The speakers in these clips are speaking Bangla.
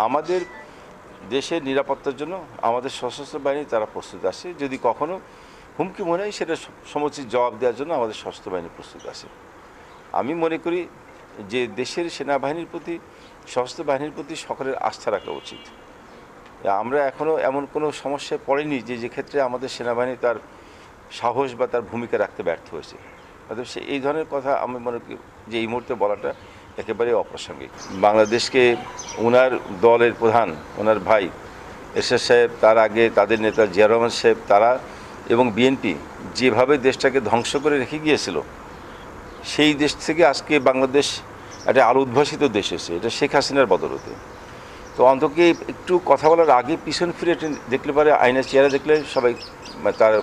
আমাদের দেশের নিরাপত্তার জন্য আমাদের সশস্ত্র বাহিনী তারা প্রস্তুত আছে। যদি কখনো হুমকি মনে হয় সেটা সমুচিত জবাব দেওয়ার জন্য আমাদের সশস্ত্র বাহিনী প্রস্তুত আছে। আমি মনে করি যে দেশের সেনাবাহিনীর প্রতি, সশস্ত্র বাহিনীর প্রতি সকলের আস্থা রাখা উচিত। আমরা এখনও এমন কোনো সমস্যায় পড়েনি যে ক্ষেত্রে আমাদের সেনাবাহিনী তার সাহস বা তার ভূমিকা রাখতে ব্যর্থ হয়েছে। অতএব এই ধরনের কথা আমি মনে করি যে এই মুহূর্তে বলাটা একেবারে অপ্রাসঙ্গিক। বাংলাদেশকে ওনার দলের প্রধান, ওনার ভাই এরশাদ সাহেব, তার আগে তাদের নেতা জিয়া রহমান সাহেব, তারা এবং বিএনপি যেভাবে দেশটাকে ধ্বংস করে রেখে গিয়েছিল, সেই দেশ থেকে আজকে বাংলাদেশ একটা আলো উদ্ভাসিত দেশ এসেছে, এটা শেখ হাসিনার বদৌলতে। তো অন্তকে একটু কথা বলার আগে পিছন ফিরে দেখলে পারে, আয়নার চেহারা দেখলে সবাই তার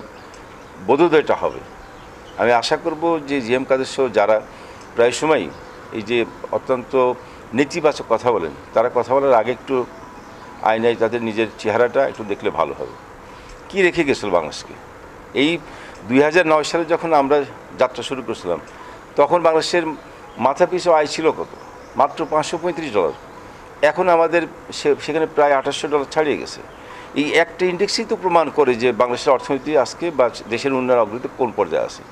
বোধোদয়টা হবে। আমি আশা করব যে জিএম কাদের সহ যারা প্রায় সময় এই যে অত্যন্ত নেতিবাচক কথা বলেন, তারা কথা বলার আগে একটু আয়নায় তাদের নিজের চেহারাটা একটু দেখলে ভালো হবে। কি রেখে গেছিল বাংলাদেশকে? এই 2009 সালে যখন আমরা যাত্রা শুরু করেছিলাম, তখন বাংলাদেশের মাথা পিছু আয় ছিল কত? মাত্র $535। এখন আমাদের সেখানে প্রায় $2800 ছাড়িয়ে গেছে। এই একটা ইন্ডেক্সই তো প্রমাণ করে যে বাংলাদেশের অর্থনীতি আজকে বা দেশের উন্নয়ন অগ্রগতি কোন পর্যায়ে আছে।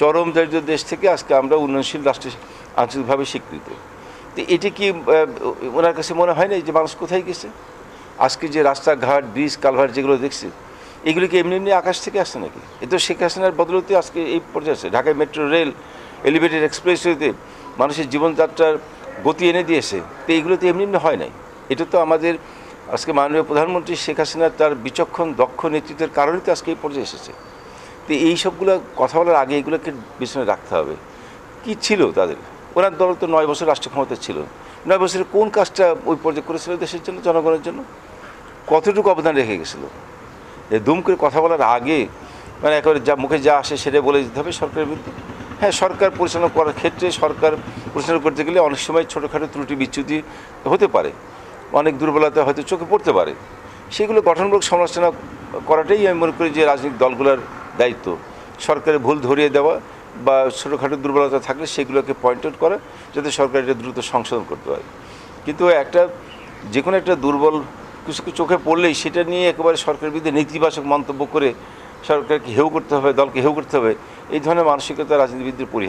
চরম দারিদ্র দেশ থেকে আজকে আমরা উন্নয়নশীল রাষ্ট্রে আন্তর্জাতিকভাবে স্বীকৃত। তো এটি কি ওনার কাছে মনে হয় না যে মানুষ কোথায় গেছে? আজকে যে রাস্তাঘাট, ব্রিজ, কালভার্ট যেগুলো দেখছি, এগুলো কি এমনি এমনি আকাশ থেকে আসছে নাকি? এ তো শেখ হাসিনার বদলতে আজকে এই পর্যায়ে আছে। ঢাকায় মেট্রো রেল, এলিভেটেড এক্সপ্রেসওয়েতে মানুষের জীবনযাত্রার গতি এনে দিয়েছে। তো এইগুলো তো এমনি এমনি হয় নাই। এটা তো আমাদের আজকে মাননীয় প্রধানমন্ত্রী শেখ হাসিনার তার বিচক্ষণ দক্ষ নেতৃত্বের কারণেই তো আজকে এই পর্যায়ে এসেছে। তো এই সবগুলো কথা বলার আগে এগুলোকে পিছনে রাখতে হবে। কি ছিল তাদের? ওনার দল তো 9 বছর রাষ্ট্র ক্ষমতা ছিল। 9 বছরে কোন কাজটা ওই পর্যায়ে করেছিল দেশের জন্য, জনগণের জন্য? কতটুকু অবদান রেখে গেছিল? দুম করে কথা বলার আগে একেবারে যা মুখে যা আসে সেটা বলে দিতে হবে সরকারের বিরুদ্ধে। হ্যাঁ, সরকার পরিচালনা করার ক্ষেত্রে সরকার পরিচালনা করতে গেলে অনেক সময় ছোটোখাটো ত্রুটি বিচ্যুতি হতে পারে, অনেক দুর্বলতা হয়তো চোখে পড়তে পারে। সেগুলো গঠনমূলক সমালোচনা করাটাই আমি মনে করি যে রাজনৈতিক দলগুলোর দায়িত্ব। সরকারের ভুল ধরিয়ে দেওয়া বা ছোটোখাটো দুর্বলতা থাকলে সেগুলোকে পয়েন্ট আউট করা, যাতে সরকার এটা দ্রুত সংশোধন করতে পারে। কিন্তু যে কোনো একটা দুর্বল কিছু চোখে পড়লেই সেটা নিয়ে একেবারে সরকারের বিরুদ্ধে নেতিবাচক মন্তব্য করে সরকারকে হেয় করতে হবে, দলকে হেয় করতে হবে, এই ধরনের মানসিকতা রাজনীতিবিদদের পরিহার